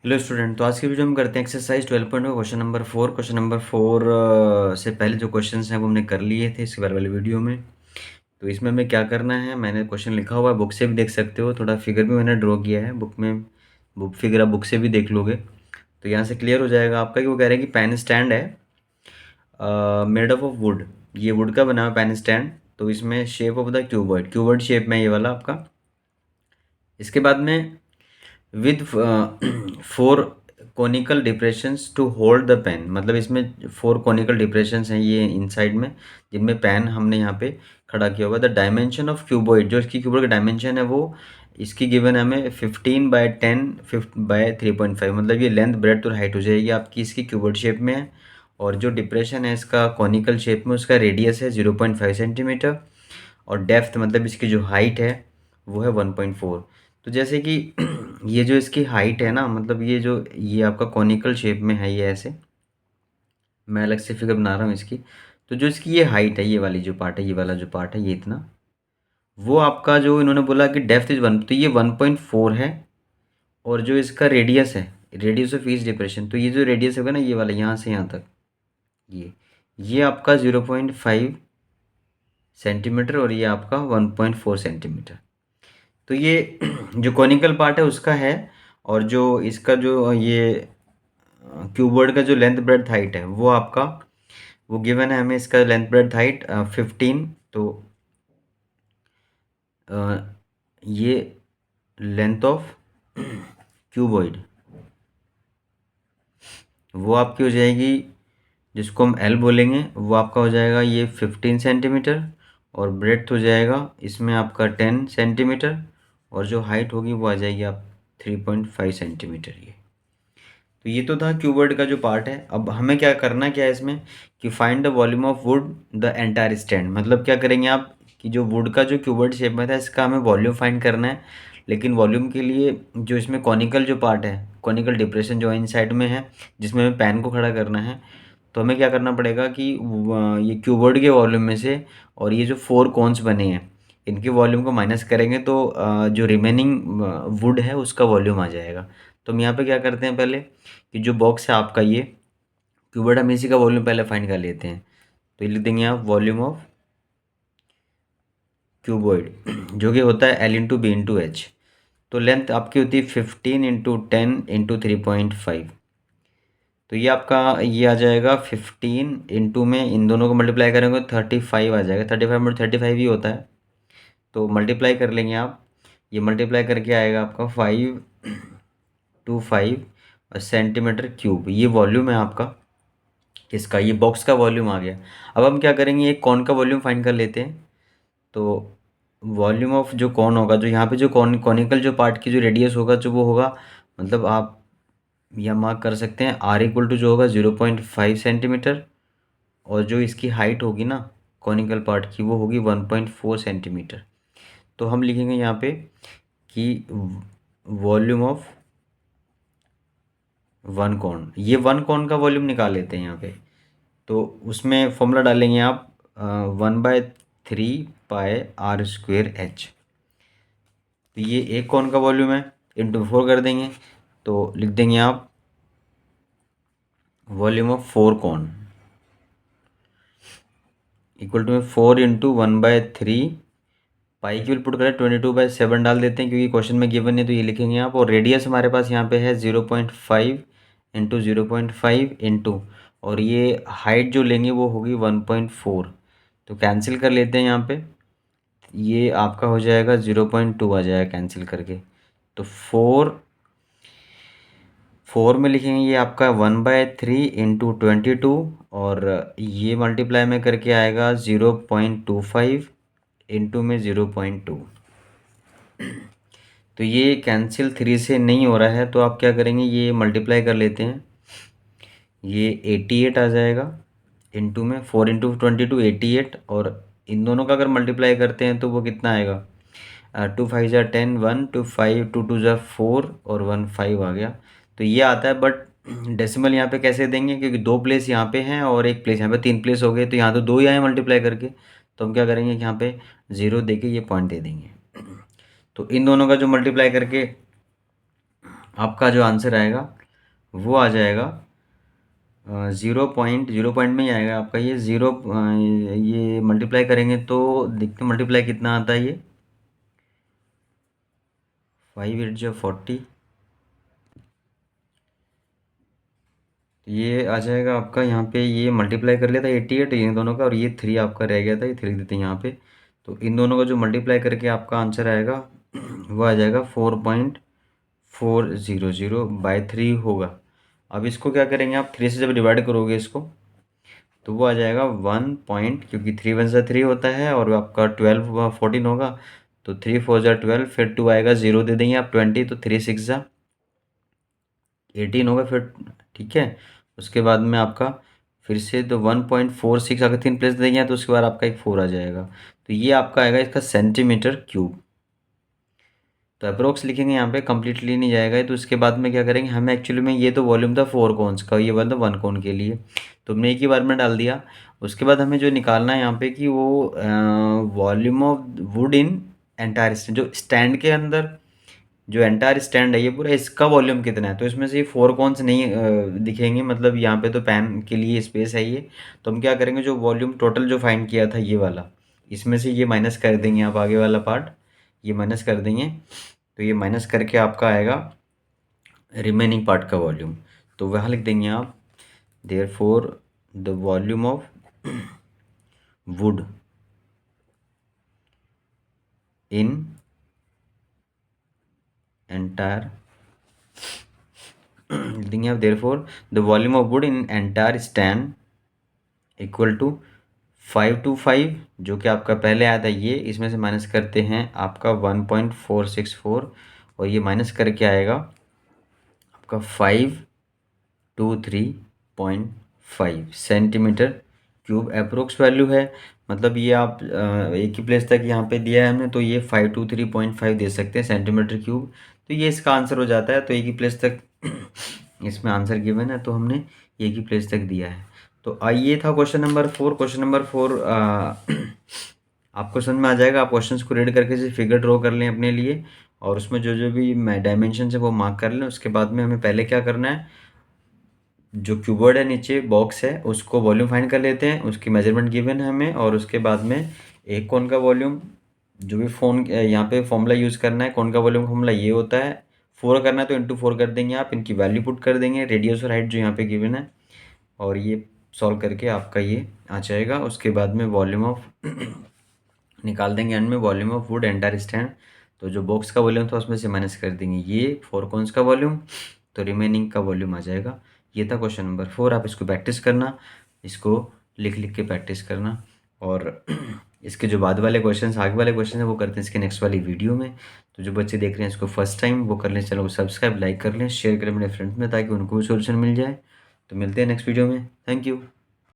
Hello student. तो आज की वीडियो हम करते हैं एक्सरसाइज 12.1 क्वेश्चन नंबर फोर से पहले जो क्वेश्चंस हैं वो हमने कर लिए थे इसके बारे वाली वीडियो में। तो इसमें हमें क्या करना है, मैंने क्वेश्चन लिखा हुआ है, बुक से भी देख सकते हो, थोड़ा फिगर भी मैंने ड्रॉ किया है बुक में। बुक फिगर आप बुक से भी देख लोगे तो यहाँ से क्लियर हो जाएगा आपका कि वो कह रहे हैं कि पेन स्टैंड है मेड ऑफ वुड। ये वुड का बना हुआ पेन स्टैंड। तो इसमें shape of the cuboid shape में ये वाला आपका। इसके बाद में with four conical depressions to hold the pen, मतलब इसमें फोर कोनिकल डिप्रेशंस हैं ये इनसाइड में, जिनमें पेन हमने यहाँ पे खड़ा किया हुआ है। द डायमेंशन ऑफ क्यूबॉइड, जो इसकी क्यूबॉइड का डायमेंशन है वो इसकी गिवन है हमें 15/10 5/3.5, मतलब ये लेंथ ब्रेड्थ और हाइट हो जाएगी आपकी, इसकी क्यूबॉइड शेप में है। और जो डिप्रेशन है इसका कॉनिकल शेप में, उसका रेडियस है 0.5 सेंटीमीटर, और डेप्थ मतलब इसकी जो हाइट है वो है 1.4। तो जैसे कि ये जो इसकी हाइट है ना, मतलब ये आपका कॉनिकल शेप में है, ये ऐसे मैं अलग से फिगर बना रहा हूँ इसकी। तो जो इसकी ये हाइट है, ये वाली जो पार्ट है, ये वाला जो पार्ट है ये इतना, वो आपका जो इन्होंने बोला कि डेप्थ इज 1, तो ये 1.4 है। और जो इसका रेडियस है, रेडियस ऑफ ईच डिप्रेशन, तो ये जो रेडियस होगा ना ये वाला, यहाँ से यहाँ तक, ये आपका 0.5 सेंटीमीटर, और ये आपका 1.4 सेंटीमीटर। तो ये जो कॉनिकल पार्ट है उसका है। और जो इसका जो ये क्यूबॉइड का जो लेंथ ब्रेड्थ हाइट है वो आपका, वो गिवन है हमें, इसका लेंथ ब्रेड्थ हाइट 15। तो अ, ये लेंथ ऑफ क्यूबॉइड वो आपकी हो जाएगी, जिसको हम एल बोलेंगे, वो आपका हो जाएगा ये 15 सेंटीमीटर, और ब्रेड्थ हो जाएगा इसमें आपका 10 सेंटीमीटर, और जो हाइट होगी वो आ जाएगी आप 3.5 सेंटीमीटर। ये तो ये तो था क्यूबॉइड का जो पार्ट है। अब हमें क्या करना क्या है इसमें, कि find the volume of would the entire stand, मतलब क्या करेंगे आप कि जो वुड का जो क्यूबॉइड शेप में था इसका हमें वॉल्यूम फाइंड करना है। लेकिन वॉल्यूम के लिए जो इसमें कॉनिकल जो पार्ट है, कॉनिकल डिप्रेशन जो इन साइड में है, जिसमें हमें पैन को खड़ा करना है, तो हमें क्या करना पड़ेगा कि ये क्यूबॉइड के वॉल्यूम में से और ये जो फोर कोन्स बने हैं इनके वॉल्यूम को माइनस करेंगे तो जो रिमेनिंग वुड है उसका वॉल्यूम आ जाएगा। तो हम यहाँ पे क्या करते हैं पहले, कि जो बॉक्स है आपका ये क्यूबॉइड, हम इसी का वॉल्यूम पहले फाइंड कर लेते हैं। तो ये लिख देंगे आप वॉल्यूम ऑफ क्यूबॉइड जो कि होता है L/B/H। तो लेंथ आपकी होती है 15 × 10 × 3.5। तो ये आपका ये आ जाएगा 15 इंटू में इन दोनों को मल्टीप्लाई करेंगे तो 35 आ जाएगा। 35/35 ही होता है, तो मल्टीप्लाई कर लेंगे आप। ये मल्टीप्लाई करके आएगा आपका 525 सेंटीमीटर क्यूब। ये वॉल्यूम है आपका इसका, ये बॉक्स का वॉल्यूम आ गया। अब हम क्या करेंगे, एक कॉन का वॉल्यूम फाइंड कर लेते हैं। तो वॉल्यूम ऑफ जो कॉन होगा, जो यहाँ पे जो कॉनिकल जो पार्ट की जो रेडियस होगा, जो वो होगा, मतलब आप यह मार्क कर सकते हैं R = जो होगा 0.5 सेंटीमीटर, और जो इसकी हाइट होगी ना कॉनिकल पार्ट की वो होगी 1.4 सेंटीमीटर। तो हम लिखेंगे यहाँ पे कि वॉल्यूम ऑफ वन कॉन, ये वन कॉन का वॉल्यूम निकाल लेते हैं यहाँ पे। तो उसमें फॉर्मूला डालेंगे आप 1/3 πr²h। तो ये एक कॉन का वॉल्यूम है, इंटू 4 कर देंगे, तो लिख देंगे आप volume of 4 cone equal to 4 into 1/3 pi की पुट करें 22/7 डाल देते हैं, क्योंकि क्वेश्चन में गिवन है तो ये लिखेंगे आप। और रेडियस हमारे पास यहाँ पे है 0.5 इंटू 0.5 इंटू, और ये हाइट जो लेंगे वो होगी 1.4। तो कैंसिल कर लेते हैं यहाँ पे, ये आपका हो जाएगा 0.2 आ जाएगा कैंसिल करके। तो 4 में लिखेंगे ये आपका 1/3 इंटू 22, और ये मल्टीप्लाई में करके आएगा 0.25 इंटू में 0.2। तो ये कैंसिल 3 से नहीं हो रहा है, तो आप क्या करेंगे, ये मल्टीप्लाई कर लेते हैं, ये 88 आ जाएगा इंटू में 4 इंटू 22 88, और इन दोनों का अगर मल्टीप्लाई करते हैं तो वो कितना आएगा, 2 5 = 10 1 2 5 2 2 4 और 1 5 आ गया। तो ये आता है, बट डेसिमल यहाँ पे कैसे देंगे, क्योंकि दो प्लेस यहाँ पे हैं और एक प्लेस यहाँ पे, तीन प्लेस हो गए, तो यहाँ तो दो ही आए मल्टीप्लाई करके। तो हम क्या करेंगे कि यहाँ पे 0 दे के ये पॉइंट दे देंगे। तो इन दोनों का जो मल्टीप्लाई करके आपका जो आंसर आएगा वो आ जाएगा 0 में ही आएगा आपका ये ये मल्टीप्लाई करेंगे तो देखते मल्टीप्लाई कितना आता है ये 5 8 जो 40 ये आ जाएगा आपका यहाँ पे ये मल्टीप्लाई कर लेता है 88 इन दोनों का और ये 3 आपका रह गया था ये 3 देते हैं यहाँ पे। तो इन दोनों का जो मल्टीप्लाई करके आपका आंसर आएगा वो आ जाएगा 4.400/3 होगा। अब इसको क्या करेंगे आप 3 से जब डिवाइड करोगे इसको तो वो आ जाएगा 1 पॉइंट, क्योंकि 3 1 3 होता है और आपका 12 14 होगा। तो 3 4 12, फिर 2 आएगा 0 दे देंगे आप 20, तो 3 6 18 होगा फिर। ठीक है, उसके बाद में आपका फिर से तो 1.46 अगर 3 प्लेस देंगे तो उसके बाद आपका एक 4 आ जाएगा। तो ये आपका आएगा इसका सेंटीमीटर क्यूब। तो अप्रोक्स लिखेंगे यहाँ पे, कम्प्लीटली नहीं जाएगा तो उसके बाद में क्या करेंगे हमें एक्चुअली में ये तो वॉल्यूम था 4 कोन्स का, ये वाला 1 कोन के लिए तो हमने एक ही बार में डाल दिया। उसके बाद हमें जो निकालना है यहाँ पे कि वो volume of wood in entire stand, जो स्टैंड के अंदर जो एंटायर स्टैंड है ये पूरा, इसका वॉल्यूम कितना है। तो इसमें से ये 4 कॉन्स नहीं दिखेंगे, मतलब यहाँ पे तो पैन के लिए स्पेस है ये। तो हम क्या करेंगे जो वॉल्यूम टोटल जो फाइंड किया था ये वाला, इसमें से ये माइनस कर देंगे आप, आगे वाला पार्ट ये माइनस कर देंगे। तो ये माइनस करके आपका आएगा रिमेनिंग पार्ट का वॉल्यूम। तो वहाँ लिख देंगे आप therefore the volume of wood in entire देंगे आप therefore the volume of wood in entire stand equal to 525, जो कि आपका पहले आया था ये, इसमें से माइनस करते हैं आपका 1.464 और ये माइनस करके आएगा आपका 523.5 सेंटीमीटर क्यूब अप्रोक्स वैल्यू है। मतलब ये आप एक ही प्लेस तक यहाँ पे दिया है हमने, तो ये 523.5 दे सकते हैं सेंटीमीटर क्यूब। तो ये इसका आंसर हो जाता है। तो एक ही प्लेस तक इसमें आंसर गिवन है तो हमने एक ही प्लेस तक दिया है। तो ये था क्वेश्चन नंबर 4। क्वेश्चन नंबर 4 आपको समझ में आ जाएगा। आप क्वेश्चंस को रीड करके फिगर ड्रॉ कर लें अपने लिए और उसमें जो जो भी डायमेंशन है वो मार्क कर लें। उसके बाद में हमें पहले क्या करना है, जो क्यूबॉइड है नीचे बॉक्स है उसको वॉल्यूम फाइंड कर लेते हैं, उसकी मेजरमेंट गिवन है हमें। और उसके बाद में एक कोन का वॉल्यूम, जो भी फोन यहाँ पे फॉर्मूला यूज़ करना है, कोन का वॉल्यूम फॉर्मूला ये होता है। 4 करना है तो इंटू 4 कर देंगे आप, इनकी वैल्यू पुट कर देंगे, रेडियस और हाइट जो यहाँ पे गिवन है, और ये सॉल्व करके आपका ये आ जाएगा। उसके बाद में वॉल्यूम ऑफ निकाल देंगे एंड में, volume of would entire stand. तो जो बॉक्स का वॉल्यूम था उसमें से माइनस कर देंगे ये 4 कॉन्स का वॉल्यूम, तो रिमेनिंग का वॉल्यूम आ जाएगा। ये था क्वेश्चन नंबर 4। आप इसको प्रैक्टिस करना, इसको लिख लिख के प्रैक्टिस करना। और इसके जो बाद वाले क्वेश्चन, आगे वाले क्वेश्चन है वो करते हैं इसके नेक्स्ट वाली वीडियो में। तो जो बच्चे देख रहे हैं इसको फर्स्ट टाइम वो कर लें, चैनल को सब्सक्राइब, लाइक कर लें, शेयर करें अपने फ्रेंड्स में ताकि उनको भी सोल्यूशन मिल जाए। तो मिलते हैं नेक्स्ट वीडियो में। Thank you.